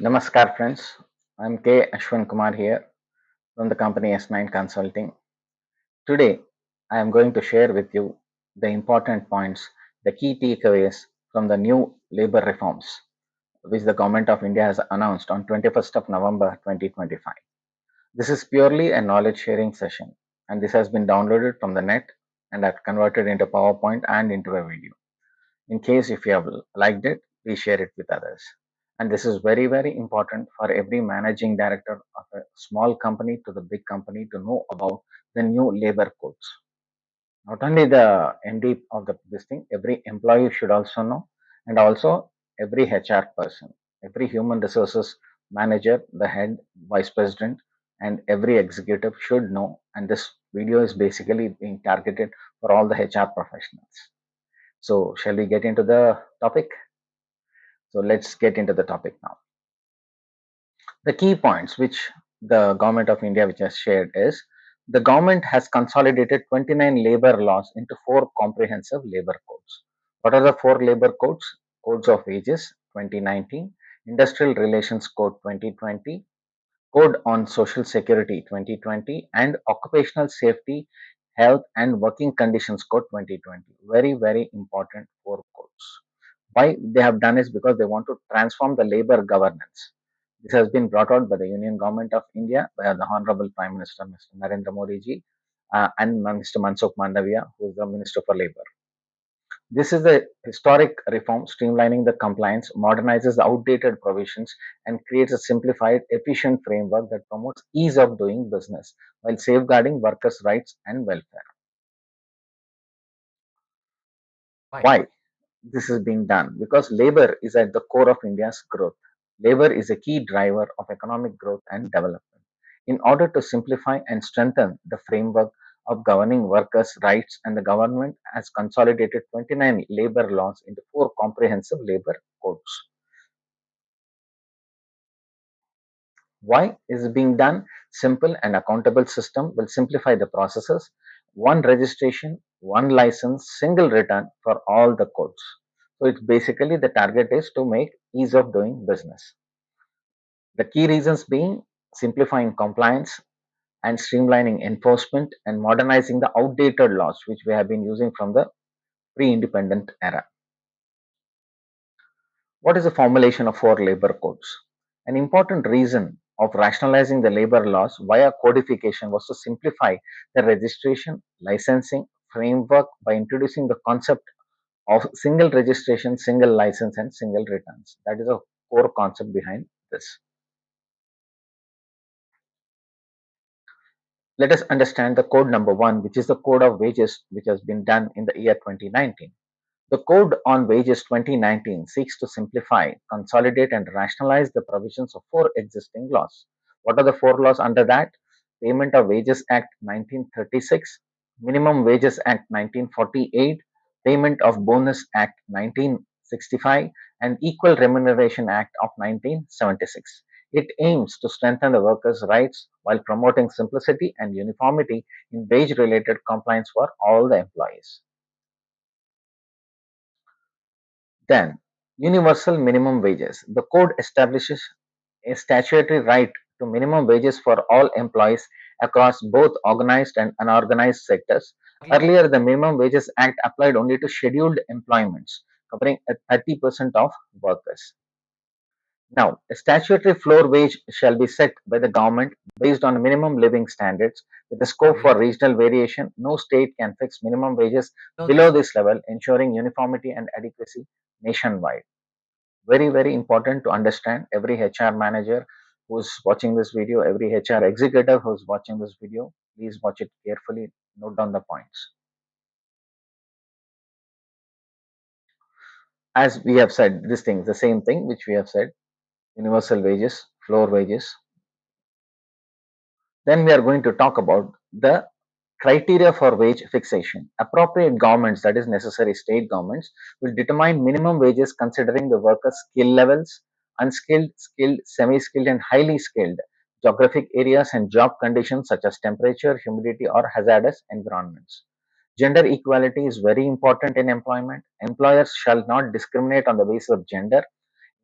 Namaskar, friends. I'm K. Ashwin Kumar here from the company S9 Consulting. Today, I am going to share with you the important points, the key takeaways from the new labor reforms which the Government of India has announced on 21st of November 2025. This is purely a knowledge sharing session, and this has been downloaded from the net and are converted into PowerPoint and into a video. In case if you have liked it, please share it with others. And this is very, very important for every managing director of a small company to the big company to know about the new labor codes. Not only the MD of this thing, every employee should also know, and also every HR person, every human resources manager, the head, vice president, and every executive should know. And this video is basically being targeted for all the HR professionals. So, shall we get into the topic? So, let's get into the topic now. The key points which the government of India which has shared is the government has consolidated 29 labor laws into four comprehensive labor codes. What are the four labor codes? Codes of Wages 2019, Industrial Relations Code 2020, Code on Social Security 2020, and Occupational Safety, Health and Working Conditions Code 2020. Very, very important four codes. Why they have done is because they want to transform the labor governance. This has been brought out by the Union Government of India, by the Honorable Prime Minister Mr. Narendra Modi ji, and Mr. Mansukh Mandavia, who is the Minister for Labor. This is a historic reform streamlining the compliance, modernizes the outdated provisions, and creates a simplified, efficient framework that promotes ease of doing business while safeguarding workers' rights and welfare. Why this is being done? Because labor is at the core of India's growth. Labor is a key driver of economic growth and development. In order to simplify and strengthen the framework of governing workers' rights, and the government has consolidated 29 labor laws into four comprehensive labor codes. Why is it being done? Simple and accountable system will simplify the processes. One registration, one license, single return for all the codes. So it's basically the target is to make ease of doing business. The key reasons being simplifying compliance and streamlining enforcement and modernizing the outdated laws which we have been using from the pre-independent era. What is the formulation of four labor codes? An important reason of rationalizing the labor laws via codification was to simplify the registration, licensing framework by introducing the concept of single registration, single license, and single returns. That is a core concept behind this. Let us understand the code number one, which is the code of wages, which has been done in the year 2019. The Code on Wages 2019 seeks to simplify, consolidate, and rationalize the provisions of four existing laws. What are the four laws under that? Payment of Wages Act 1936, Minimum Wages Act 1948, Payment of Bonus Act 1965, and Equal Remuneration Act of 1976. It aims to strengthen the workers' rights while promoting simplicity and uniformity in wage related compliance for all the employees. Then, universal minimum wages. The code establishes a statutory right to minimum wages for all employees across both organized and unorganized sectors. Earlier, the Minimum Wages Act applied only to scheduled employments, covering 30% of workers. Now, a statutory floor wage shall be set by the government based on minimum living standards with a scope for regional variation. No state can fix minimum wages below this level, ensuring uniformity and adequacy nationwide. Very, very important to understand. Every HR manager who's watching this video, every HR executive who's watching this video, please watch it carefully, note down the points. As we have said, this thing, the same thing which we have said, universal wages, floor wages. Then we are going to talk about the criteria for wage fixation. Appropriate governments, that is necessary state governments, will determine minimum wages considering the workers' skill levels, unskilled, skilled, semi-skilled, and highly skilled, geographic areas, and job conditions such as temperature, humidity, or hazardous environments. Gender equality is very important in employment. Employers shall not discriminate on the basis of gender,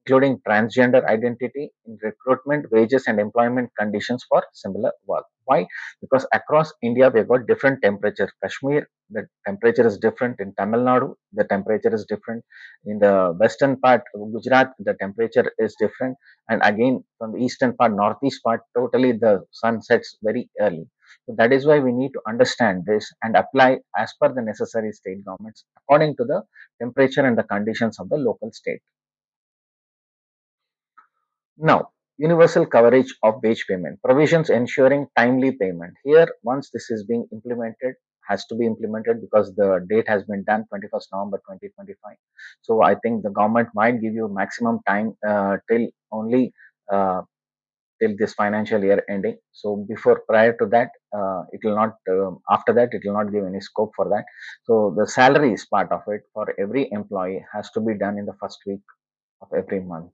including transgender identity in recruitment, wages, and employment conditions for similar work. Why? Because across India, we've got different temperatures. Kashmir, the temperature is different. In Tamil Nadu, the temperature is different. In the western part of Gujarat, the temperature is different. And again, from the eastern part, northeast part, totally the sun sets very early. So that is why we need to understand this and apply as per the necessary state governments according to the temperature and the conditions of the local state. Now, universal coverage of wage payment, provisions ensuring timely payment. Here, once this is being implemented, has to be implemented because the date has been done 21st November 2025. So I think the government might give you maximum time till only uh, till this financial year ending. So before prior to that, it will not. After that, it will not give any scope for that. So the salary is part of it for every employee has to be done in the first week of every month.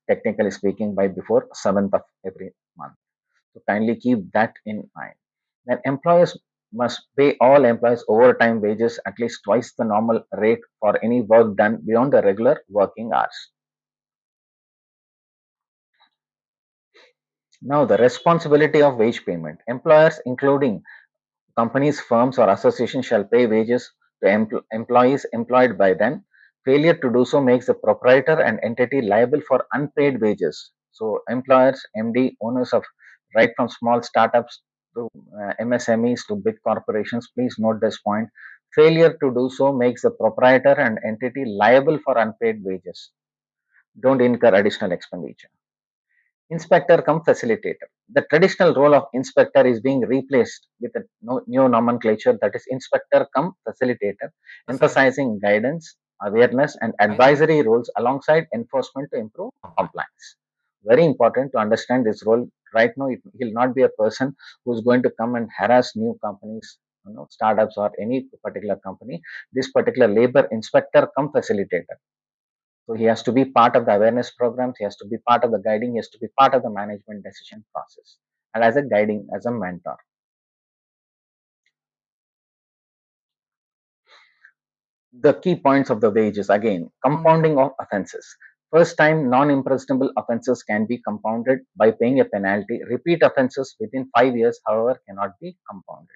Technically speaking, by before 7th of every month. So kindly keep that in mind. Then employers must pay all employees overtime wages at least twice the normal rate for any work done beyond the regular working hours. Now, the responsibility of wage payment. Employers, including companies, firms, or associations, shall pay wages to employees employed by them. Failure to do so makes the proprietor and entity liable for unpaid wages. So, employers, MD, owners of right from small startups to MSMEs to big corporations, please note this point. Failure to do so makes the proprietor and entity liable for unpaid wages. Don't incur additional expenditure. Inspector come facilitator. The traditional role of inspector is being replaced with a new nomenclature, that is inspector come facilitator, emphasizing guidance, awareness, and advisory roles alongside enforcement to improve compliance. Very important to understand this role. Right now, he'll not be a person who's going to come and harass new companies, startups or any particular company. This particular labor inspector come facilitator, so he has to be part of the awareness programs, he has to be part of the guiding, he has to be part of the management decision process, and as a guiding, as a mentor. The key points of the wage is again compounding of offenses. First time non-impressionable offenses can be compounded by paying a penalty. Repeat offenses within 5 years, however, cannot be compounded.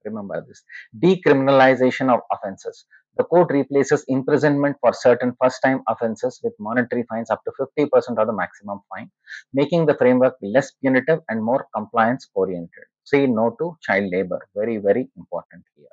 Remember this. Decriminalization of offenses. The court replaces imprisonment for certain first time offenses with monetary fines up to 50% of the maximum fine, making the framework less punitive and more compliance oriented. Say no to child labor. Very, very important here.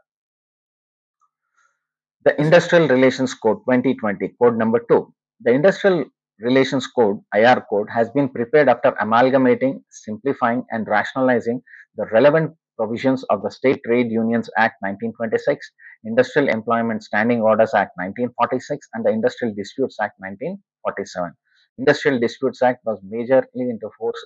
The Industrial Relations Code 2020, code number 2. The Industrial Relations Code, IR code, has been prepared after amalgamating, simplifying, and rationalizing the relevant provisions of the State Trade Unions Act 1926, Industrial Employment Standing Orders Act 1946, and the Industrial Disputes Act 1947. Industrial Disputes Act was majorly into force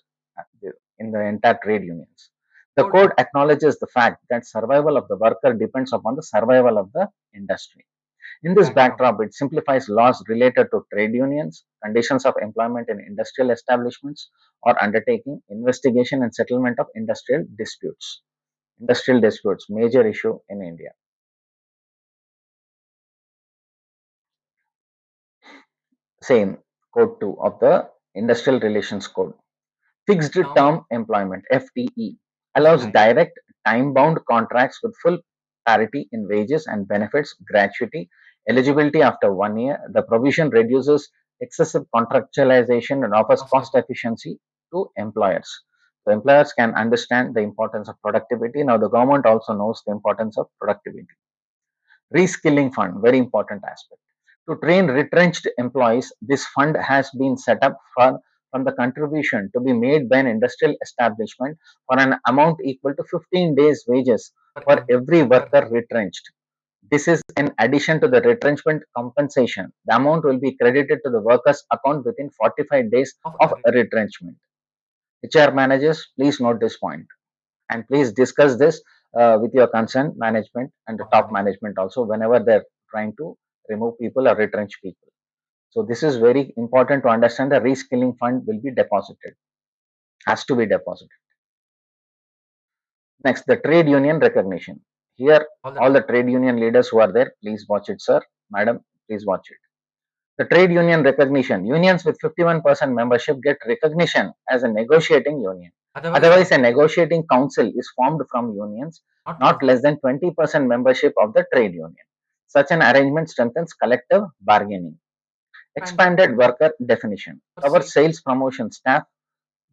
in the entire trade unions. The code acknowledges the fact that survival of the worker depends upon the survival of the industry. In this backdrop, it simplifies laws related to trade unions, conditions of employment in industrial establishments, or undertaking investigation and settlement of industrial disputes. Industrial disputes, major issue in India. Same, Code 2 of the Industrial Relations Code. Fixed term employment, FTE, allows direct time bound contracts with full parity in wages and benefits, gratuity, eligibility after 1 year. The provision reduces excessive contractualization and offers cost efficiency to employers. So employers can understand the importance of productivity. Now the government also knows the importance of productivity. Reskilling fund, very important aspect. To train retrenched employees, this fund has been set up from the contribution to be made by an industrial establishment for an amount equal to 15 days wages for every worker retrenched. This is in addition to the retrenchment compensation. The amount will be credited to the worker's account within 45 days of retrenchment. HR managers, please note this point and please discuss this with your concerned management and the top management also whenever they're trying to remove people or retrench people. So this is very important to understand. The reskilling fund will be deposited, has to be deposited. Next, the trade union recognition. Here, all the trade union leaders who are there, please watch it, sir, madam, please watch it. The trade union recognition. Unions with 51% membership get recognition as a negotiating union. Otherwise, Otherwise, a negotiating council is formed from unions not not less. less than 20% membership of the trade union. Such an arrangement strengthens collective bargaining. Expanded Expanded worker worker definition for covers sales. sales promotion staff,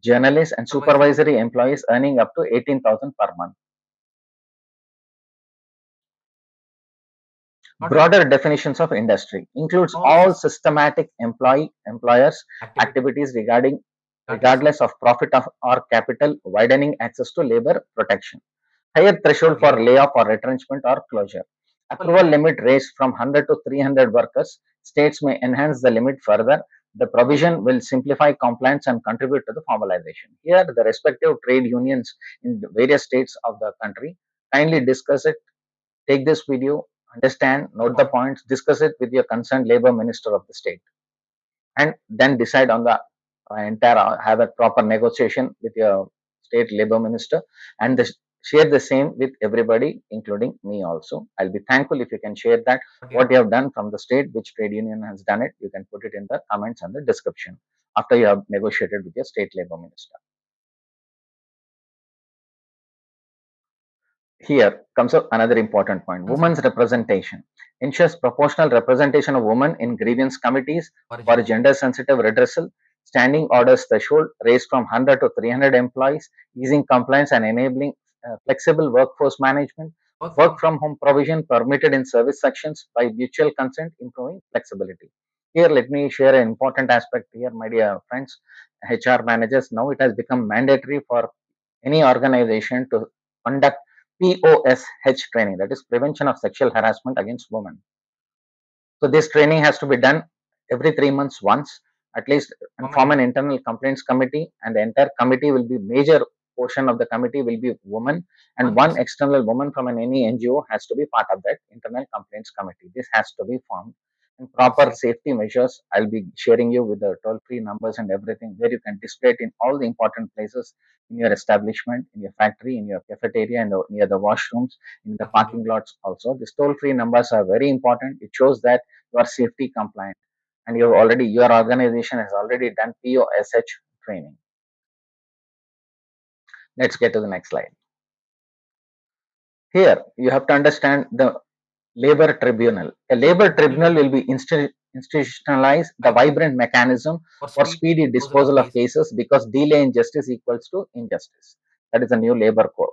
journalists, and Supervisory. supervisory employees earning up to 18,000 per month. Not a Broader definitions of industry includes all all system systematic employers activity, activities regarding regardless regardless of profit or capital, widening access to labor protection. Higher for threshold for layoff. layoff or retrenchment or closure. For Approval limit limit raised from 100 to 300 workers. States may enhance the limit further. The provision will simplify compliance and contribute to the formalization. Here, the respective trade unions in the various states of the country kindly discuss it. Take this video, understand, the note the point. points, discuss it with your concerned labor minister of the state, and then decide on the entire, have a proper negotiation with your state labor minister, and share the same with everybody, including me also. I'll be thankful if you can share that What you what have you have done from the state, which trade union has done it. You can put it in the comments and the description after you have negotiated with your state labor minister. Here comes up another important point. done Women's representation ensures proportional representation of women in grievance committees for for gender. gender sensitive redressal. Standing orders threshold raised from 100 to 300 employees, easing compliance and enabling flexible workforce management. Work Work from from home provision permitted in service sections by mutual consent, improving flexibility. Here, let me share an important aspect here, my dear friends, HR managers. Now it has become mandatory for any organization to conduct POSH training, that is prevention of sexual harassment against women. So this training has to be done every 3 months once, at least, and women form in an internal complaints committee, and the entire committee will be major portion of the committee will be women, and one one ex- external woman from any NGO has to be part of that internal complaints committee. This has to be formed. And for proper safe safety measures, I'll be sharing you with the toll-free numbers and everything where you can display it in all the important places in your establishment, in your factory, in your cafeteria, and near the washrooms, in the parking lot. parking lots also. These toll-free numbers are very important. It shows that you are safety compliant and your organization has already done POSH training. Let's get to the next slide. Here you have to understand the labor tribunal. A Labor labor tribunal tribunal will will be institutionalized, the vibrant vibrant mechanism for for speed speedy disposal of disposal of case. cases, because delay in justice equals to injustice. That is a new labor code.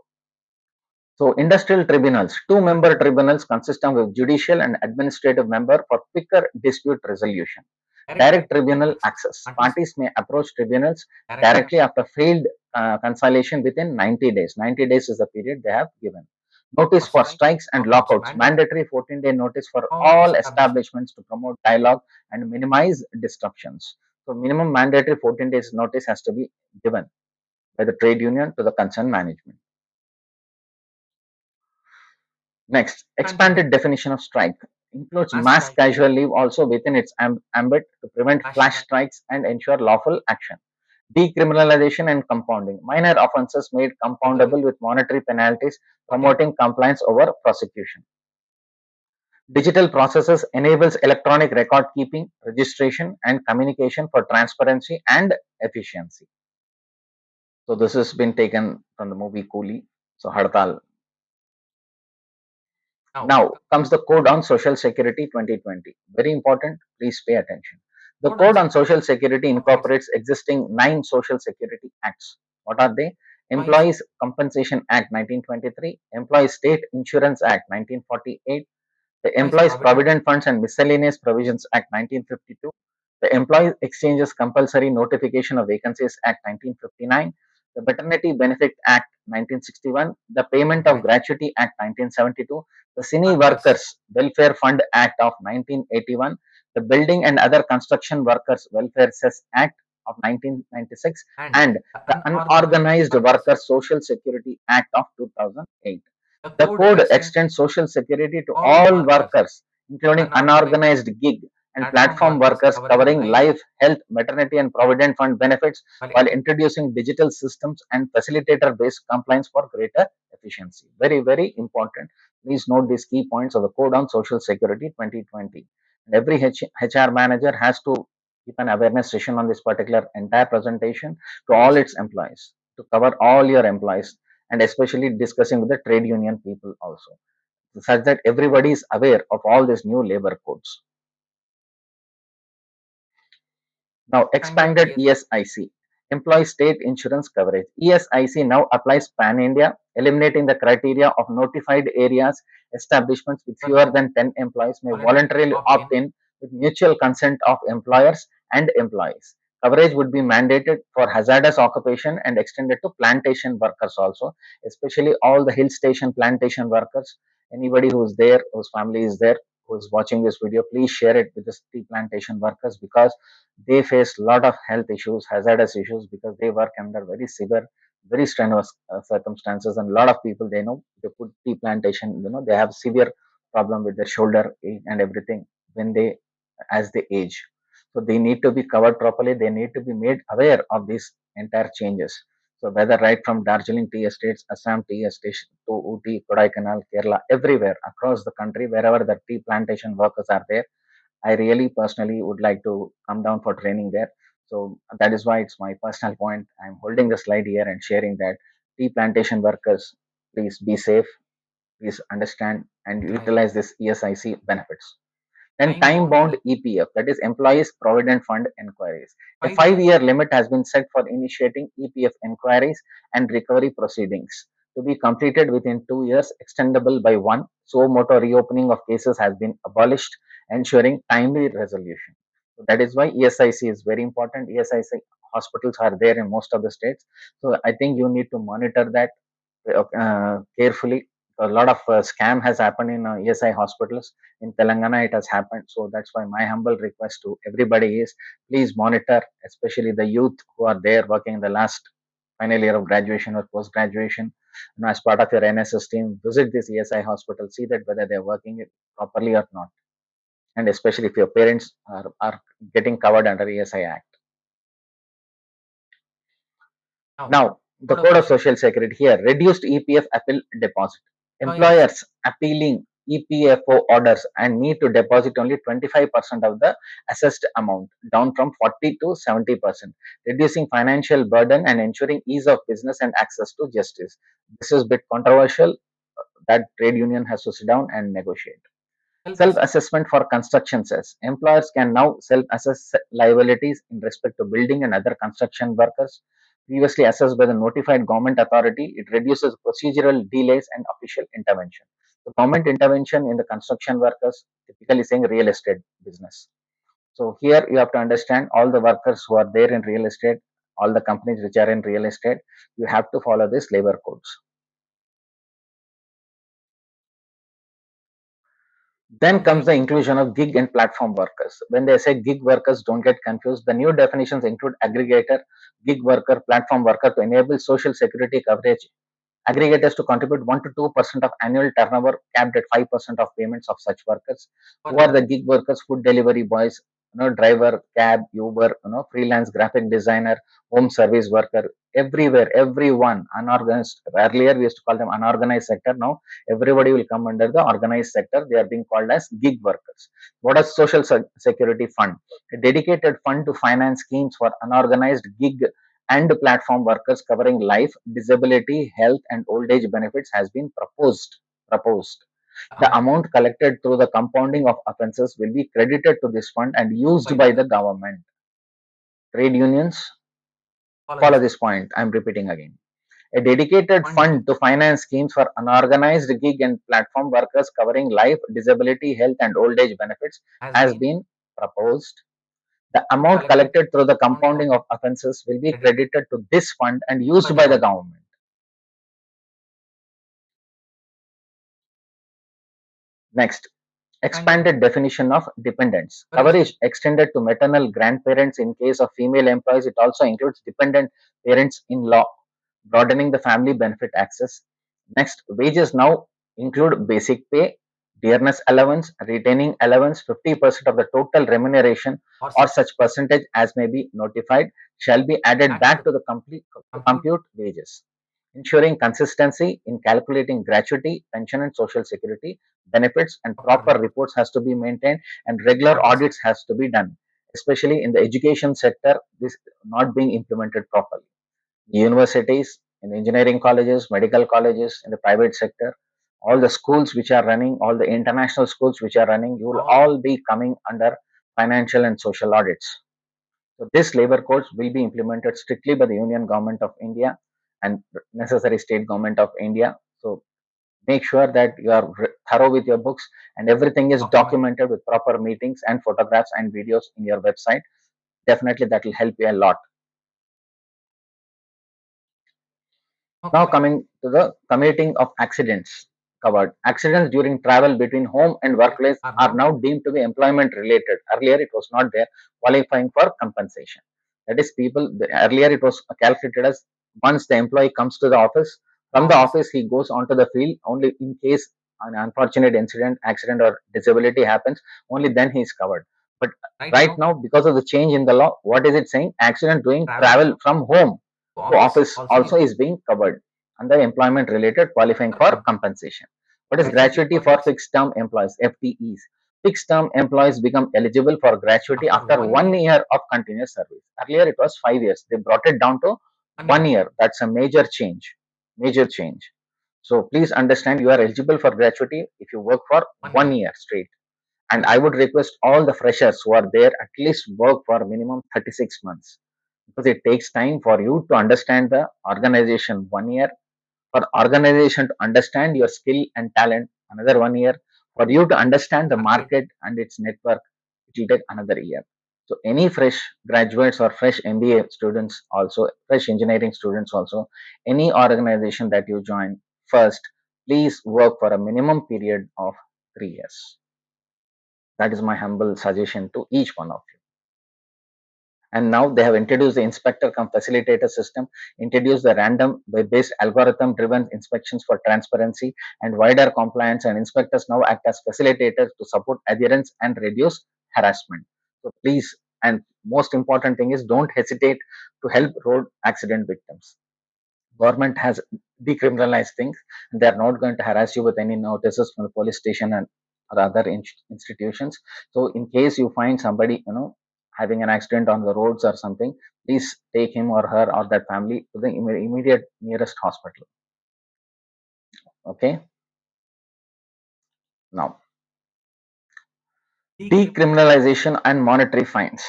So industrial tribunals, two-member tribunals consist of a judicial and administrative member for quicker dispute resolution. Direct Direct tribunal tribunal access. access. Parties Parties may approach tribunals directly directly after failed conciliation within 90 days. 90 days is the period they have given. Notice for for strike, strikes and lockouts, lockouts. mandatory Mandatory 14-day notice for all all establishment. establishments to promote dialogue and minimize disruptions. So minimum mandatory 14 days notice has to be given by the trade union to the concerned management. Next, Expanded expanded definition of strike includes mass mass strike, casual leave also within its ambit to prevent flash flash strike, strikes and ensure lawful action. Decriminalization and compounding. Minor offences made able with compoundable with monetary penalties, promoting promoting compliance over prosecution. Digital processes enables electronic record keeping, registration, and communication for transparency and efficiency. So this has been taken from the movie Coolie. So Hartal. now. Now comes the Code on Social Security 2020. Very important, please pay attention. The Code on Code on Social Security incorporates incorporates existing 9 Social Security Acts. What are they? employees Employees Compensation Act 1923, Employees State Insurance Act 1948, the employees Employees provident Provident Funds and Miscellaneous Provisions Act 1952, the Employees Exchanges Compulsory Notification of Vacancies Act 1959, the Maternity Benefit Act 1961, the of Payment of gratuity Gratuity Act 1972, the Cine workers Workers Welfare Fund Act of 1981, the Building and Other Construction Workers Welfare Cess Act of 1996, and and the the unorganized Unorganized workers. Workers Social Security Act of 2008. The The code code extends extends Social Security to all all workers, workers, including unorganized unorganized gig and platform platform workers workers, covering covering life life, health, maternity, and provident fund benefits, while while introducing digital systems and facilitator based compliance for greater efficiency. Very, very important. Please note these key points of the Code on Social Security 2020. And every HR manager has to keep an awareness session on this particular entire presentation to all its employees, to cover all your employees, and especially discussing with the trade union people also, such that everybody is aware of all these new labor codes. Now, expanded ESIC, Employee State Insurance Coverage. ESIC now applies pan India, eliminating the criteria of notified areas. Establishments with fewer than 10 employees may voluntarily opt in with mutual consent of employers and employees. Coverage would be mandated for hazardous occupation and extended to plantation workers also, especially all the hill station plantation workers. Anybody who's there, whose family is there, who's watching this video, please share it with the tea plantation workers, because they face a lot of health issues, hazardous issues, because they work under very severe, very strenuous circumstances. And a lot of people, they know, they put tea plantation, they have severe problem with their shoulder and everything when they, as they age. So they need to be covered properly. They need to be made aware of these entire changes. So whether right from Darjeeling tea estates, Assam tea estates to Ooty, Kodaikanal, Kerala, everywhere across the country, wherever the tea plantation workers are there, I really personally would like to come down for training there. So that is why it's my personal point. I'm holding the slide here and sharing that tea plantation workers, please be safe, please understand and utilize this ESIC benefits. Then time-bound EPF, that is Employees Provident Fund inquiries. A 5-year limit has been set for initiating EPF inquiries and recovery proceedings to be completed within 2 years, extendable by one. So motor reopening of cases has been abolished, ensuring timely resolution. So that is why ESIC is very important. ESIC hospitals are there in most of the states. So I think you need to monitor that carefully. A lot of scam has happened in ESI hospitals. In Telangana, it has happened. So that's why my humble request to everybody is, please monitor, especially the youth who are there working in the last final year of graduation or post graduation. As part of your NSS team, visit this ESI hospital, see that whether they are working it properly or not. And especially if your parents are getting covered under ESI Act. Now, the Code of Social Security here, reduced EPF appeal deposit. Employers appealing EPFO orders and need to deposit only 25% of the assessed amount, down from 40 to 70%, reducing financial burden and ensuring ease of business and access to justice. This is a bit controversial. That trade union has to sit down and negotiate. Self-assessment for construction says employers can now self-assess liabilities in respect to building and other construction workers previously assessed by the notified government authority. It reduces procedural delays and official intervention. The government intervention in the construction workers, typically saying real estate business. So here you have to understand all the workers who are there in real estate, all the companies which are in real estate, you have to follow this labor codes. Then comes the inclusion of gig and platform workers. When they say gig workers, don't get confused. The new definitions include aggregator, gig worker, platform worker to enable social security coverage. Aggregators to contribute 1 to 2% of annual turnover, capped at 5% of payments of such workers. Who are the gig workers? Food delivery boys, driver, cab, Uber, freelance graphic designer, home service worker, everywhere, everyone, unorganized. Earlier we used to call them unorganized sector. Now everybody will come under the organized sector. They are being called as gig workers. What is Social Security Fund? A dedicated fund to finance schemes for unorganized gig and platform workers covering life, disability, health, and old age benefits has been proposed. The amount collected through the compounding of offences will be credited to this fund and used by the government. Trade unions, follow this point. I'm repeating again. A dedicated fund to finance schemes for unorganized gig and platform workers covering life, disability, health, and old age benefits has been proposed. The amount collected through the compounding of offences will be credited to this fund and used by the government. Next, expanded definition of dependents. Coverage extended to maternal grandparents in case of female employees. It also includes dependent parents in law, broadening the family benefit access. Next, wages now include basic pay, dearness allowance, retaining allowance. 50% of the total remuneration or such percentage as may be notified shall be added back to the compute wages. ensuring consistency in calculating gratuity, pension and social security benefits, and proper proper report. reports has to be maintained, and regular What is audits has to be done, especially in the education sector. This not being implemented properly. Universities, in engineering colleges, medical colleges, in the private sector, all the schools which are running, all the international schools which are running, you will all all be coming under financial and social audits. So this labor codes will be implemented strictly by the Union Government of India and necessary state government of India. So make sure that you are thorough with your books and everything is document? documented with proper meetings and photographs and videos in your website. Definitely that will help you a lot. Okay, Now ma'am. coming to the commuting of accidents covered. Accidents during travel between home and Okay, workplace are are now now deemed to be employment related. Earlier it was not there, qualifying for compensation. That is, earlier it was calculated as once the employee comes to the office, the from the office. office he goes onto the field only in case an unfortunate incident, accident or disability happens, only then he is covered. But Right right now, now, because of the change in the law, what is it saying? Accident doing travel travel from home to to office office also is also is being covered under employment related qualifying for for compensation. What is gratuity gratuity also for is fixed term employees, FTEs? Fixed term employees become eligible for gratuity after after one 1 year, year of continuous service. Earlier it was 5 years. They brought it down to 1 year. 1 year. That's a major change. Major change. So please understand, you are eligible for gratuity if you work for 1 year. 1 year straight. And I Okay. would request all the freshers who are there at least work for minimum 36 months, because it takes time for you to understand the organization. 1 year for organization to understand your skill and talent, another 1 year for you to understand the Market. market and its network, it will take another year. So any fresh graduates or fresh MBA students, also fresh engineering students, also any organization that you join, first please work for a minimum period of 3 years. That is my humble suggestion to each one of you. And now they have introduced the inspector cum facilitator system, introduced the random web-based algorithm driven inspections for transparency and wider compliance, and inspectors now act as facilitators to support adherence and reduce harassment. So please, and most important thing is, don't hesitate to help road accident victims. Government has decriminalized things, and they are not going to harass you with any notices from the police station and or other institutions. So in case you find somebody, having an accident on the roads or something, please take him or her or that family to the immediate nearest hospital. Okay. Now, Decrim- decriminalization and monetary fines.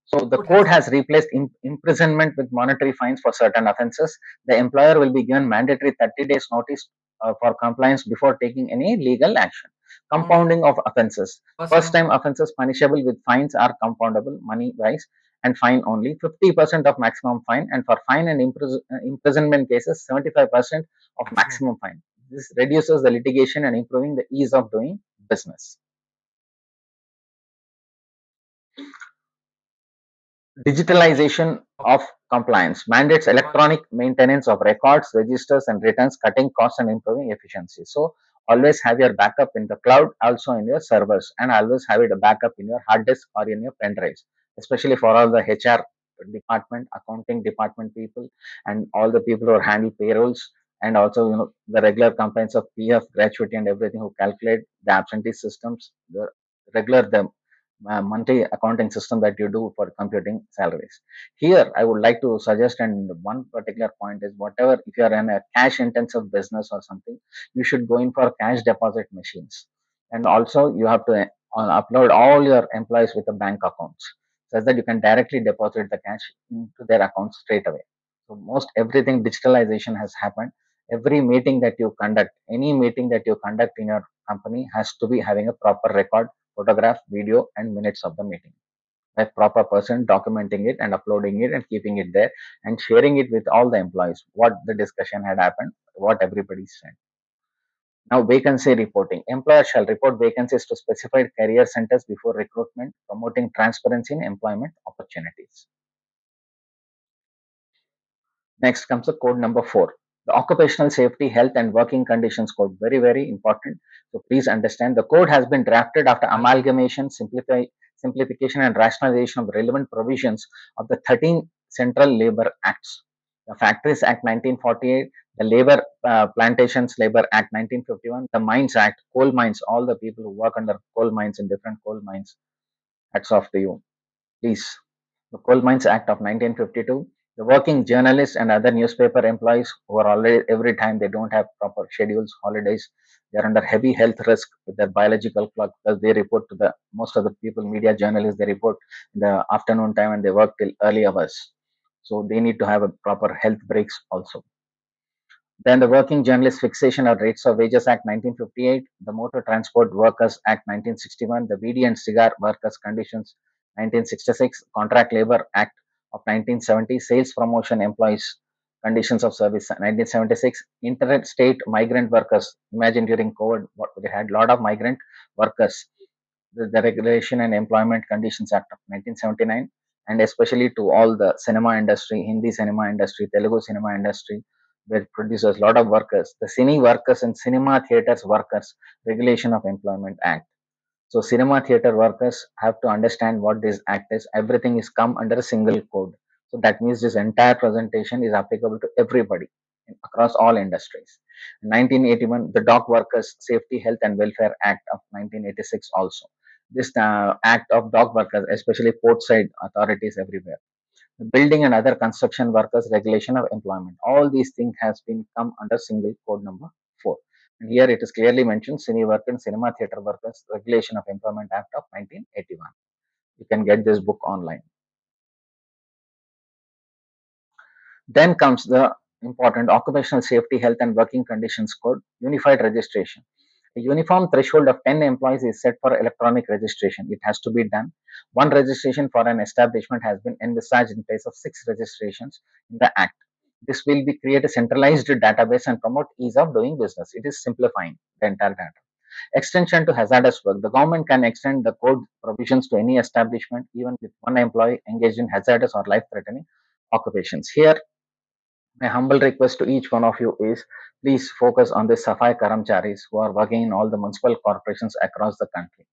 So the code has code has replaced imprisonment with monetary fines for certain offences. The employer will be given mandatory 30 days notice for compliance before taking any legal action. compounding of Compounding of offences. first First time time offences punishable with fines are compoundable money wise, and fine only 50% of maximum fine, and for fine and imprisonment cases 75% of maximum. maximum fine. This reduces the litigation and improving the ease of doing business. Digitalization Digitalization of of compliance mandates electronic electronic maintenance of records, registers, and returns, cutting costs and improving efficiency. So, always have your backup in the cloud, also in your servers, and always have it a backup in your hard disk or in your pen drives, especially for all the HR department, accounting department people, and all the people who handle payrolls, and also the regular complaints of PF, gratuity, and everything, who calculate the absentee systems, the regular the monthly accounting system that you do for computing salaries. Here, I would like to suggest, and one particular point is, whatever, if you are in a cash intensive business or something, you should go in for cash deposit machines. And also, you have to upload all your employees with the bank accounts, so that you can directly deposit the cash into their accounts straight away. So, most everything digitalization has happened. Every meeting that you conduct, any meeting that you conduct in your company, has to be having a proper record, photograph, video, and minutes of the meeting. A proper person documenting it and uploading it and keeping it there and sharing it with all the employees, what the discussion had happened, what everybody said. Now, vacancy reporting. Employers shall report vacancies to specified career centers before recruitment, promoting transparency in employment opportunities. Next comes the code number 4. The Occupational Safety, Health and Working Conditions Code. Very, very important. So please understand, the code has been drafted after amalgamation amalgamation, simplification and rationalization of relevant provisions of the 13 Central Labor Acts. The Factories Act 1948, the Labor Plantations Labor Act 1951, the Mines Act, coal mines, all the people who work under coal mines in different coal mines, hats off to you. Please, the Coal Mines Act of 1952, the working journalists and other newspaper employees who are already every time they don't have proper schedules, holidays, they are under heavy health risk with their biological clock because they report to the most of the people, media journalists, they report in the afternoon time and they work till early hours. So they need to have a proper health breaks also. Then the Working Journalist Fixation of Rates of Wages Act 1958, the Motor Transport Workers Act 1961, the Weed and Cigar Workers Conditions 1966, Contract Labor Act of 1970, Sales Promotion Employees Conditions of Service 1976, Interstate Migrant Workers. Imagine during COVID, what we had a lot of migrant workers, the Regulation and Employment Conditions Act of 1979, and especially to all the cinema industry, Hindi cinema industry, Telugu cinema industry, where produces a lot of workers, the cine workers and cinema theaters workers Regulation of Employment Act. So cinema theater workers have to understand what this act is. Everything is come under a single code. So that means this entire presentation is applicable to everybody across all industries. 1981, the Dock Workers Safety, Health and Welfare Act of 1986 also. This act of dock workers, especially port side authorities everywhere. The building and other construction workers regulation of employment. All these things has been come under single code number 4. And here it is clearly mentioned cine work and cinema theater workers regulation of employment act of 1981. You can get this book online. Then comes the important Occupational Safety, Health and Working Conditions Code, Unified Registration. A uniform threshold of 10 employees is set for electronic registration. It has to be done. One registration for an establishment has been envisaged in place of 6 registrations in the Act. This will be create a centralized database and promote ease of doing business. It is simplifying the entire data. Extension to hazardous work. The government can extend the code provisions to any establishment, even with one employee engaged in hazardous or life-threatening occupations. Here, my humble request to each one of you is please focus on the Safai Karamcharis who are working in all the municipal corporations across the country.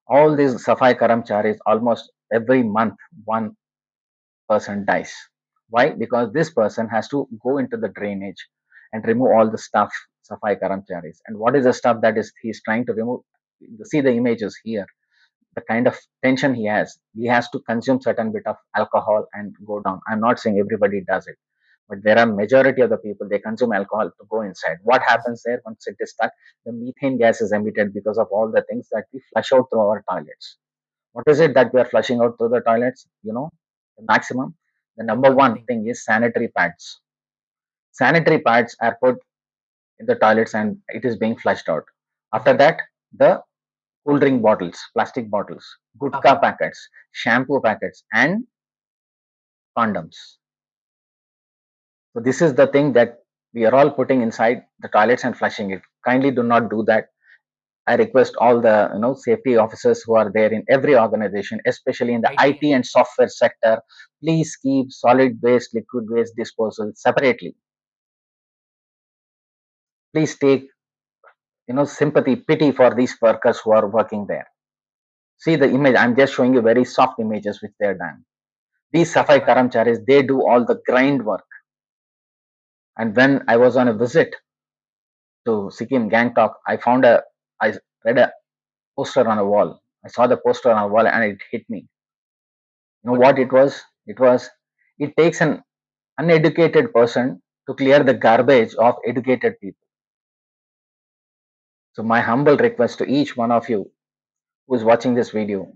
All these Safai Karamcharis, almost every month, one person dies. Why? Because this person has to go into the drainage and remove all the stuff, Safai Karamcharis. And what is the stuff that is he's trying to remove? See the images here, the kind of tension he has to consume certain bit of alcohol and go down. I'm not saying everybody does it, but there are majority of the people they consume alcohol to go inside. What Yes. happens there once it is stuck? The methane gas is emitted because of all the things that we flush out through our toilets. What is it that we are flushing out through the toilets? The maximum. The number one Everything. thing is sanitary pads. Sanitary pads are put in the toilets and it is being flushed out. After Right. that, the cool drink bottles, plastic bottles, gutka Perfect. packets, shampoo packets, and condoms. So this is the thing that we are all putting inside the toilets and flushing it. Kindly do not do that. I request all the safety officers who are there in every organization, especially in the IT. IT and software sector, please keep solid waste, liquid waste disposal separately. Please take sympathy, pity for these workers who are working there. See the image. I'm just showing you very soft images which they're done. These Right. Safai Right. Karamcharis, they do all the grind work. And when I was on a visit to Sikkim Gangtok, I read a poster on a wall. I saw the poster on a wall and it hit me. You know What it what it was? was? It takes an uneducated person to clear the garbage of educated people. So my humble request to each one of you who is watching this video,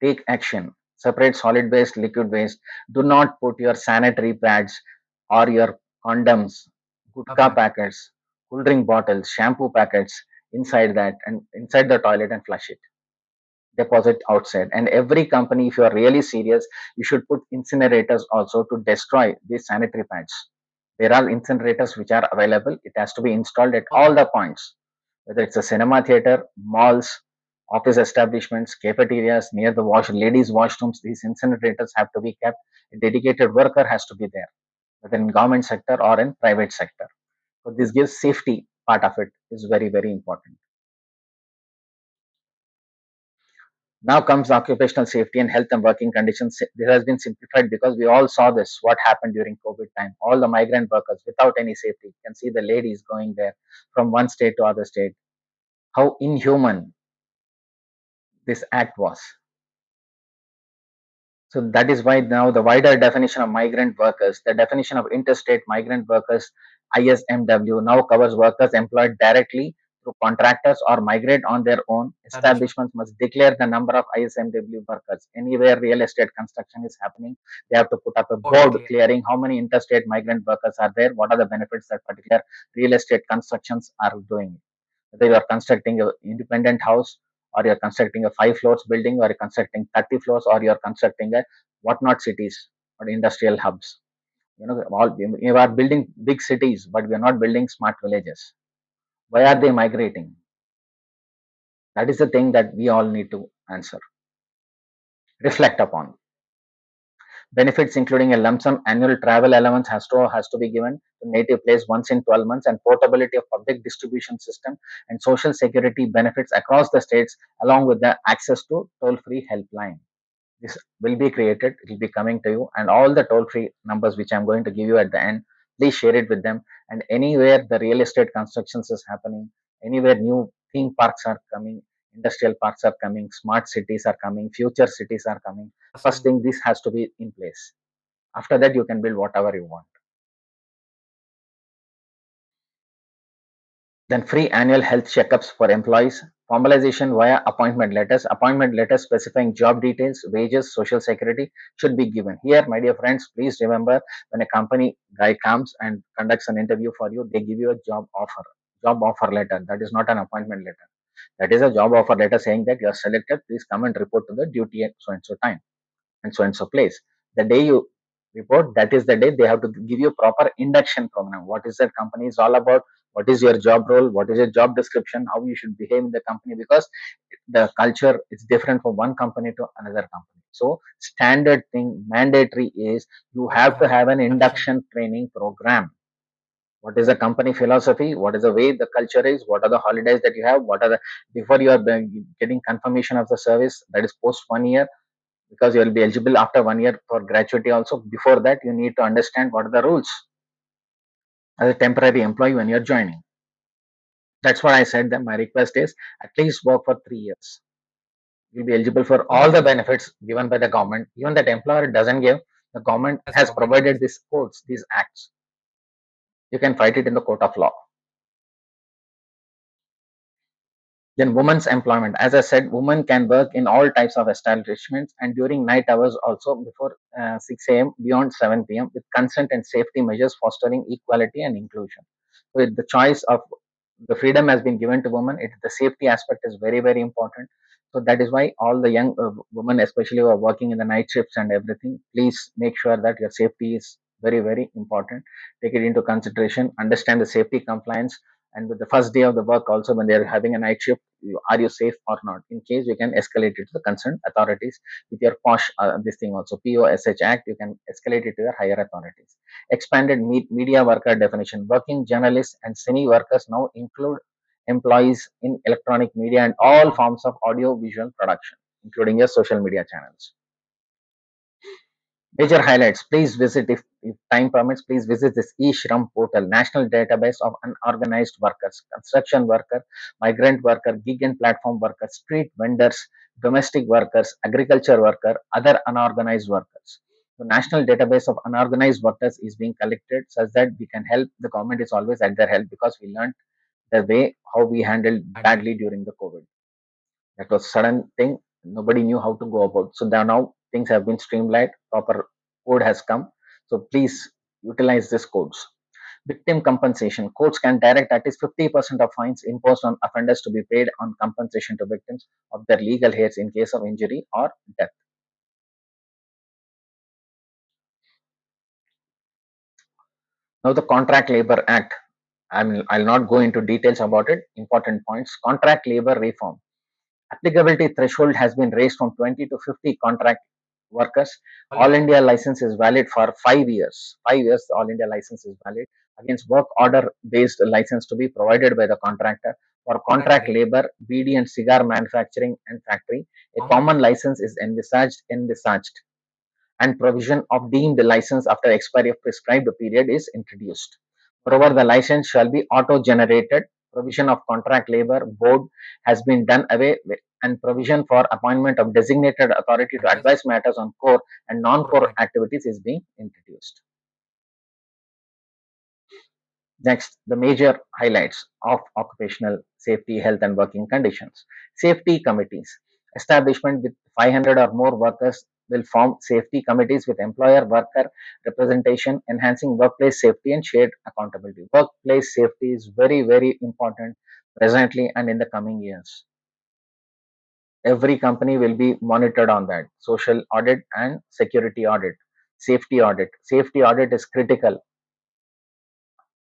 take action. Separate solid waste, liquid waste. Do not put your sanitary pads or your condoms, gutka Perfect. packets, cool drink bottles, shampoo packets inside that and inside the toilet and flush it. Deposit outside. And every company, if you are really serious, you should put incinerators also to destroy these sanitary pads. There are incinerators which are available. It has to be installed at All all that. the points, whether it's a cinema theater, malls, office establishments, cafeterias, near the ladies' washrooms. These incinerators have to be kept. A dedicated worker has to be there, whether in government sector or in private sector. So this gives safety part of it is very, very important. Now comes occupational safety and health and working conditions. This has been simplified because we all saw this, what happened during COVID time. All the migrant workers without any safety. You can see the ladies going there from one state to other state. How inhuman this act was. So that is why now the wider definition of migrant workers, the definition of interstate migrant workers, ISMW, now covers workers employed directly through contractors or migrate on their own. establishment. Establishments must declare the number of ISMW workers. Anywhere real estate construction is happening, they have to put up a Board board clear. clearing how many interstate migrant workers are there, what are the benefits that particular real estate constructions are doing. Whether you are constructing an independent house, or you're constructing a 5 floors building, or you're constructing 30 floors, or you're constructing a whatnot cities or industrial hubs. All we are building big cities, but we are not building smart villages. Why are they Agreement. migrating? That is the thing that we all need to answer, reflect upon. Benefits including a lump sum annual travel allowance has to be given to native place once in 12 months, and portability of public distribution system and social security benefits across the states, along with the access to toll-free helpline. This will be created, it will be coming to you, and all the toll-free numbers which I'm going to give you at the end, please share it with them. And anywhere the real estate constructions is happening, anywhere new theme parks are coming, industrial parks are coming, smart cities are coming, future cities are coming, first Assume. thing, this has to be in place. After that, you can build whatever you want. Then free annual health checkups for employees, formalization via appointment letters specifying job details, wages, social security should be given. Here, my dear friends, please remember, when a company guy comes and conducts an interview for you, they give you a job offer letter. That is not an appointment letter. That is a job offer letter saying that you are selected. Please come and report to the duty at so and so time and so and so place. The day you report, that is the day they have to give you proper induction program. What is that company is all about? What is your job role? What is your job description? How you should behave in the company? Because the culture is different from one company to another company. So standard thing, mandatory is you Have to have to have have an induction. induction training program. What is the company philosophy? What is the way the culture is? What are the holidays that you have? What are the before you are getting confirmation of the service, that is post 1 year, because you will be eligible after 1 year for gratuity also. Before that, you need to understand what are the rules as a temporary employee when you're joining. That's what I said that my request is at least work for 3 years. You'll be eligible for all the Eligible benefits given by the government. Even that employer doesn't give, the government has has provided provided this. these codes, these acts. You can fight it in the court of law. Then women's employment. As I said, women can work in all types of establishments and during night hours also, before 6 a.m. beyond 7 p.m. with consent and safety measures fostering equality and inclusion. So the choice of the freedom has been given to women. The safety aspect is very, very important. So that is why all the young women, especially who are working in the night shifts and everything, please make sure that your safety is very, very important. Take it into consideration. Understand the safety compliance, and with the first day of the work also, when they are having a night shift, are you safe or not? In case, you can escalate it to the concerned authorities with your posh this thing also, POSH Act, you can escalate it to your higher authorities. Expanded media worker definition. Working journalists and cine workers now include employees in electronic media and All all form. forms of audio visual production, including your social media channels. Major Agreed. highlights. Please visit, if time permits, please visit this eShram portal, national database of unorganized workers, construction worker, migrant worker, gig and platform workers, street vendors, domestic workers, agriculture worker, other unorganized workers. The national database of unorganized workers is being collected such that we can help. The government is always at their help because we learned the way how we handled Handle. badly during the COVID. That was sudden thing. Nobody knew how to go about. So now things have been streamlined. Proper code has come. So please utilize these codes. Victim compensation. Courts can direct at least 50% of fines imposed on offenders to be paid on compensation to victims of their legal heirs in case of injury or death. Now the Contract Labor Act. I'll not go into details about it. Important points. Contract labor reform. Applicability threshold has been raised from 20 to 50 contract workers. All All India. India license is valid for 5 years. 5 years, the All India license is valid against work order based license to be provided by the contractor. For contract labor, BD and cigar manufacturing and factory, a common license is envisaged and provision of deemed license after expiry of prescribed period is introduced. Moreover, the license shall be auto-generated. Provision of contract labor board has been done away with, and provision for appointment of designated authority to advise matters on core and non-core activities is being introduced. Next, the major highlights of occupational safety, health, and working conditions. Safety committees. Establishment with 500 or more workers will form safety committees with employer worker representation, enhancing workplace safety and shared accountability. Workplace safety is very, very important presently and in the coming years. Every company will be monitored on that. Social audit and security audit. Safety audit. Safety audit is critical.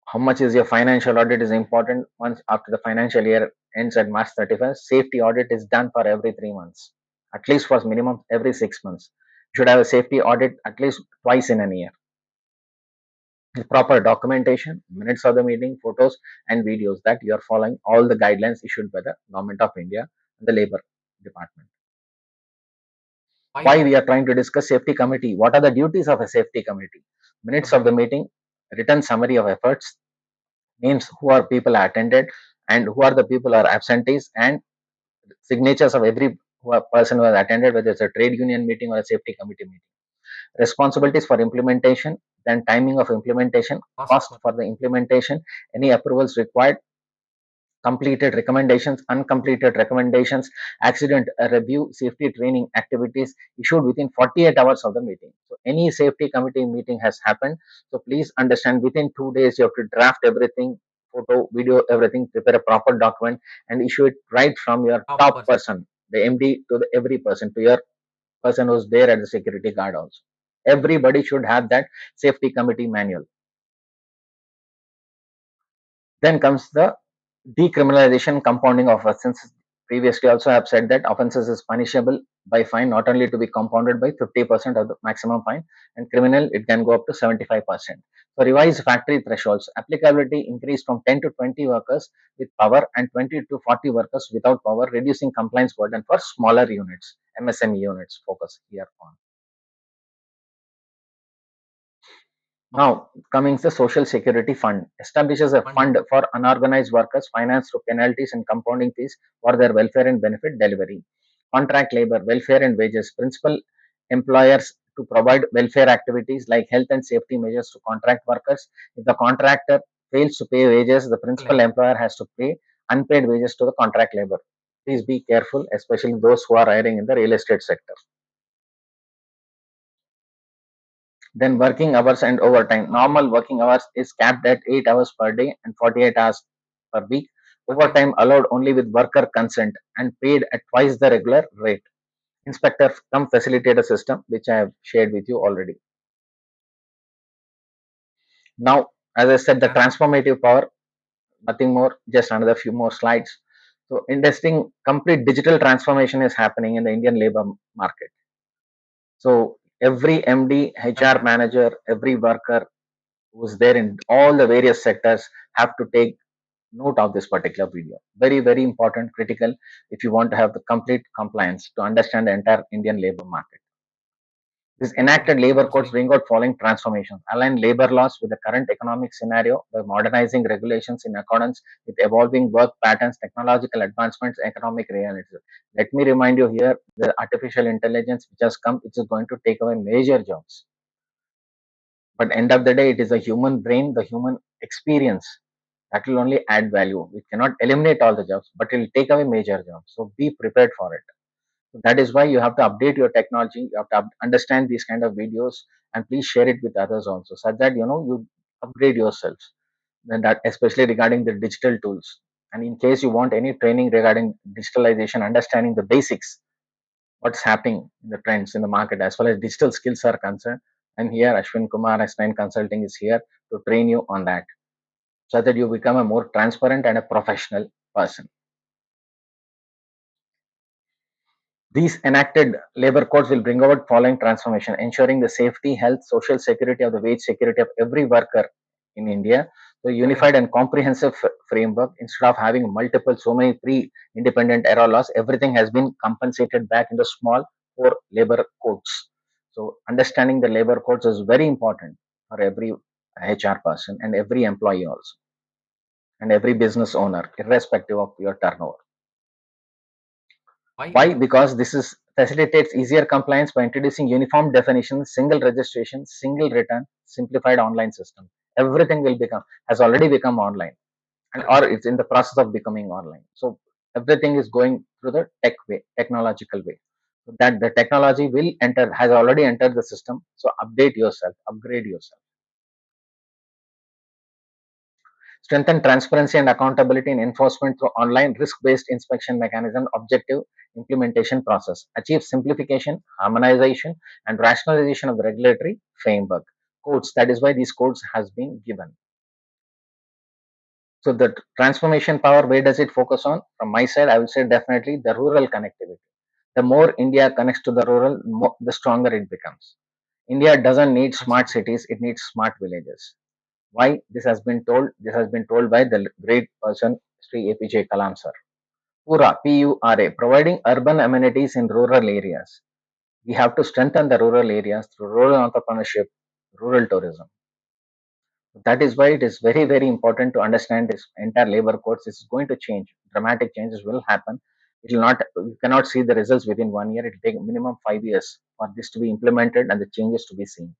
How much is your financial audit is important. Once after the financial year ends at March 31st, safety audit is done for every 3 months, at least for minimum every 6 months. You should have a safety audit at least twice in a year. With proper documentation, minutes of the meeting, photos and videos that you are following all the guidelines issued by the Government of India and the Labor Department. Why we are trying to discuss safety committee? What are the duties of a safety committee? Minutes of the meeting, written summary of efforts, names who are people attended and who are the people are absentees, and signatures of every person who has attended, whether it's a trade union meeting or a safety committee meeting. Responsibilities for implementation, then timing of implementation, cost for the implementation, any approvals required, completed recommendations, uncompleted recommendations, accident review, safety training activities issued within 48 hours of the meeting. So any safety committee meeting has happened. So please understand, within 2 days you have to draft everything, photo, video, everything, prepare a proper document and issue it right from your top person, the MD, to every person, to your person who's there at the security guard also. Everybody should have that safety committee manual. Then comes the decriminalization compounding of offences. Previously also I have said that offences is punishable by fine, not only to be compounded by 50% of the maximum fine, and criminal it can go up to 75%. So revised factory thresholds, applicability increased from 10 to 20 workers with power and 20 to 40 workers without power, reducing compliance burden for smaller units. MSME units focus here on. Now, coming to the Social Security Fund, establishes a fund for unorganized workers, financed through penalties and compounding fees for their welfare and benefit delivery. Contract labor, welfare and wages, principal employers to provide welfare activities like health and safety measures to contract workers. If the contractor fails to pay wages, the principal employer has to pay unpaid wages to the contract labor. Please be careful, especially those who are hiring in the real estate sector. Then working hours and overtime. Normal working hours is capped at 8 hours per day and 48 hours per week. Overtime allowed only with worker consent and paid at twice the regular rate. Inspector come facilitator system, which I have shared with you already. Now, as I said, the transformative power, nothing more, just another few more slides. So, interesting, complete digital transformation is happening in the Indian labor market. So, every MD, HR manager, every worker who's there in all the various sectors have to take note of this particular video. Very, very important, critical if you want to have the complete compliance to understand the entire Indian labor market. This enacted labor codes bring out following transformations: align labor laws with the current economic scenario by modernizing regulations in accordance with evolving work patterns, technological advancements, economic realities. Let me remind you here, the artificial intelligence which has come, which is going to take away major jobs. But end of the day, it is the human brain, the human experience that will only add value. It cannot eliminate all the jobs, but it will take away major jobs. So be prepared for it. So that is why you have to update your technology. You have to understand these kind of videos and please share it with others also, so that you upgrade yourselves. Then that, especially regarding the digital tools. And in case you want any training regarding digitalization, understanding the basics, what's happening in the trends in the market as far as digital skills are concerned. And here Ashwin Kumar S9 Consulting is here to train you on that, so that you become a more transparent and a professional person. These enacted labor codes will bring about following transformation: ensuring the safety, health, social security of the wage security of every worker in India So correct. unified and comprehensive framework, instead of having multiple, so many pre-independent error laws, everything has been compensated back into small core labor codes. So understanding the labor codes is very important for every HR person and every employee also, and every business owner, irrespective of your turnover. Why? Why? Why? Because this is facilitates easier compliance by introducing uniform definitions, single registration, single return, simplified online system. Everything will become has already become online, and Correct. or it's in the process of becoming online. So everything is going through the tech way, technological way. So that the technology will enter, has already entered the system. So update yourself, upgrade yourself. Strengthen transparency and accountability in enforcement through online risk-based inspection mechanism, objective implementation process. Achieve simplification, harmonization, and rationalization of the regulatory framework. Codes. That is why these codes has been given. So the transformation power, where does it focus on? From my side, I will say definitely the rural connectivity. The more India connects to the rural, the stronger it becomes. India doesn't need smart Absolutely. cities; it needs smart villages. Why this has been told? This has been told by the great person Sri APJ Kalam sir. Pura, PURA, providing urban amenities in rural areas. We have to strengthen the rural areas through rural entrepreneurship, rural tourism. That is why it is very, very important to understand this entire labor codes. This is going to change. Dramatic changes will happen. It will not. You cannot see the results within 1 year. It will take minimum 5 years for this to be implemented and the changes to be seen.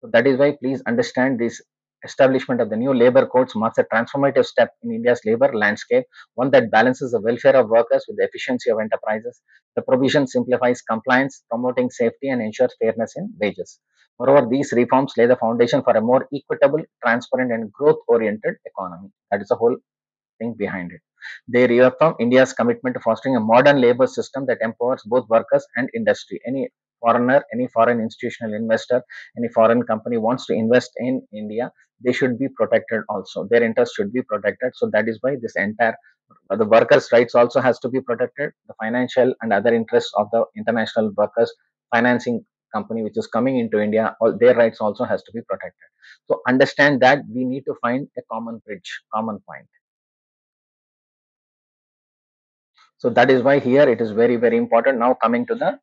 So that is why please understand this establishment of the new labor codes marks a transformative step in India's labor landscape, one that balances the welfare of workers with the efficiency of enterprises. The provision simplifies compliance, promoting safety and ensures fairness in wages. Moreover, these reforms lay the foundation for a more equitable, transparent, and growth-oriented economy. That is the whole thing behind it. They reaffirm India's commitment to fostering a modern labor system that empowers both workers and industry. Any foreigner, any foreign institutional investor, any foreign company wants to invest in India, they should be protected also. Their interests should be protected. So that is why this entire the workers' rights also has to be protected. The financial and other interests of the international workers financing company which is coming into India, all their rights also has to be protected. So understand that we need to find a common bridge, common point. So that is why here it is very, very important. Now coming to the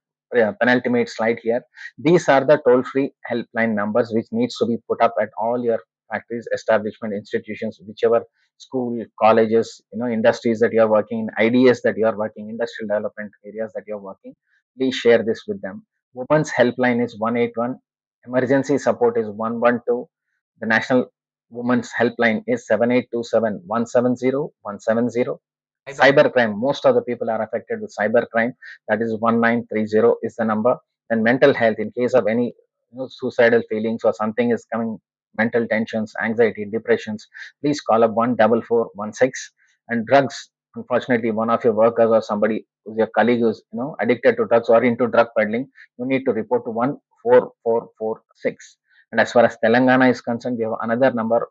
penultimate slide here. These are the toll-free helpline numbers which needs to be put up at all your factories, establishment, institutions, whichever school, colleges, industries that you are working in, IDS that you are working, industrial development areas that you are working. Please share this with them. Women's helpline is 181. Emergency support is 112. The National Women's Helpline is 7827 170 170. Cybercrime. Cybercrime, most of the people are affected with cybercrime. That is 1930 is the number. And mental health, in case of any suicidal feelings or something is coming, mental tensions, anxiety, depressions, please call up 14416. And drugs, unfortunately, one of your workers or somebody who's your colleague who's addicted to drugs or into drug peddling, you need to report to 14446. And as far as Telangana is concerned, we have another number,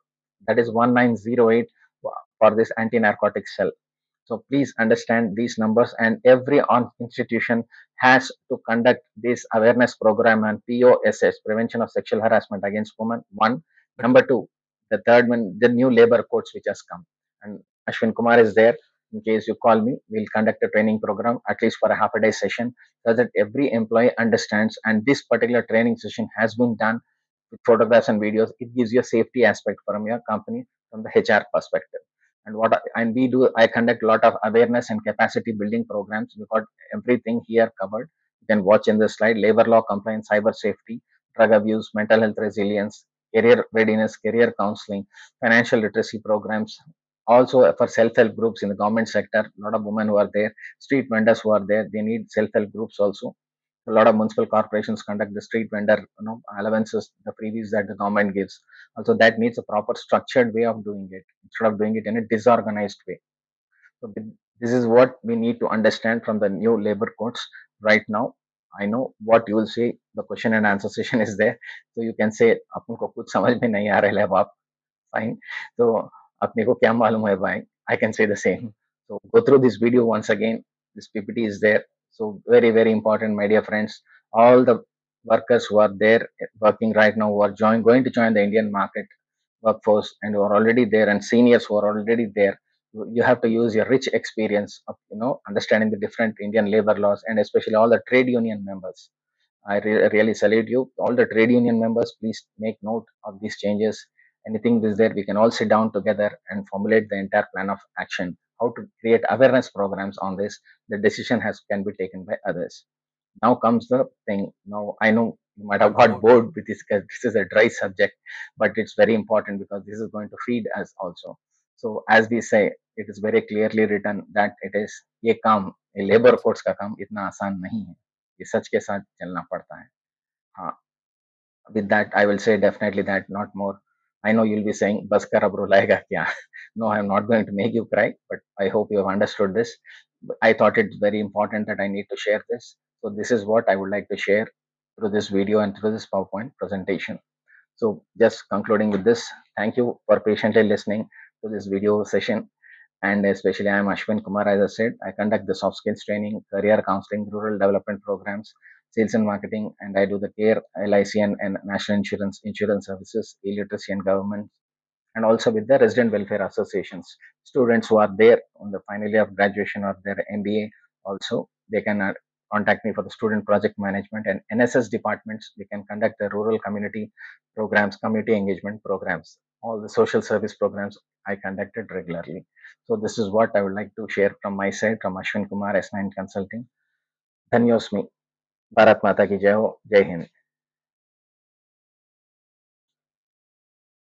that is 1908, for this anti-narcotic cell. So please understand these numbers, and every institution has to conduct this awareness program and POSS, prevention of sexual harassment against women. One. Number Number two. two, the third one, the new labor codes which has come. And Ashwin Kumar is there. In case you call me, we'll conduct a training program at least for a half a day session so that every employee understands. And this particular training session has been done with photographs and videos. It gives you a safety aspect from your company from the HR perspective. And we do, I conduct a lot of awareness and capacity building programs. We got everything here covered. You can watch in the slide: labor law compliance, cyber safety, drug abuse, mental health resilience, career readiness, career counseling, financial literacy programs. Also for self-help groups in the government sector, a lot of women who are there, street vendors who are there, they need self-help groups also. A lot of municipal corporations conduct the street vendor allowances, the freebies that the government gives. Also, that needs a proper structured way of doing it instead of doing it in a disorganized way. So this is what we need to understand from the new labor codes right now. I know what you will say. The question and answer session is there, so you can say, "अपन को कुछ समझ में नहीं आ रहा है अब आप fine." So अपने को क्या मालूम है भाई? I can say the same. So go through this video once again. This PPT is there. So very, very important, my dear friends. All the workers who are there working right now, who are going to join the Indian market. workforce and who are already there, and seniors who are already there. You have to use your rich experience of understanding the different Indian labor laws, and especially all the trade union members. Really salute you. All the trade union members, please make note of these changes. Anything is there, we can all sit down together and formulate the entire plan of action, how to create awareness programs on this. The decision has can be taken by others. Now comes the thing. Now I know you might have got bored with this because this is a dry subject, but it's very important because this is going to feed us also. So as we say, it is very clearly written that it is ये काम, ये labour codes का काम इतना आसान नहीं है, ये सच के साथ चलना पड़ता है. हाँ, with that I will say definitely that not more. I know you'll be saying bas kar ab rulayega kya. No, I'm not going to make you cry, but I hope you have understood this. I thought it's very important that I need to share this. So this is what I would like to share through this video and through this PowerPoint presentation. So just concluding with this, thank you for patiently listening to this video session. And especially, I'm Ashwin Kumar. As I said, I conduct the soft skills training, career counseling, rural development programs, sales and marketing, and I do the care, LIC, and national insurance services, illiteracy and government, and also with the resident welfare associations. Students who are there on the final year of graduation or their MBA, also they can contact me for the student project management, and NSS departments. We can conduct the rural community programs, community engagement programs, all the social service programs I conducted regularly. So this is what I would like to share from my side, from Ashwin Kumar, S9 Consulting. Dhanyosmi. Bharat Mata ki jai ho. Jai Hind.